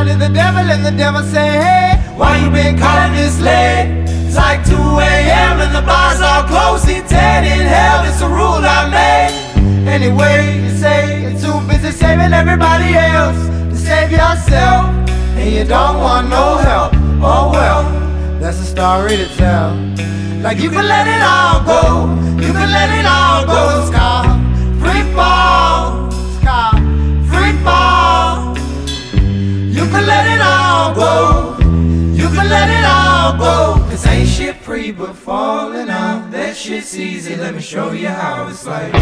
out to the devil, and the devil say, hey, why you been calling this late? It's like 2 a.m. and the bars all closed. See 10 in hell, it's a rule I made. Anyway, you say you're too busy saving everybody else to save yourself, and you don't want no help. Oh well, that's a story to tell. Like you can let it all go, you can let it all go. It's called free fall, it's called free fall. You can let it all go, you can let it all go. Cause ain't shit free but falling out. That shit's easy, let me show you how it's like.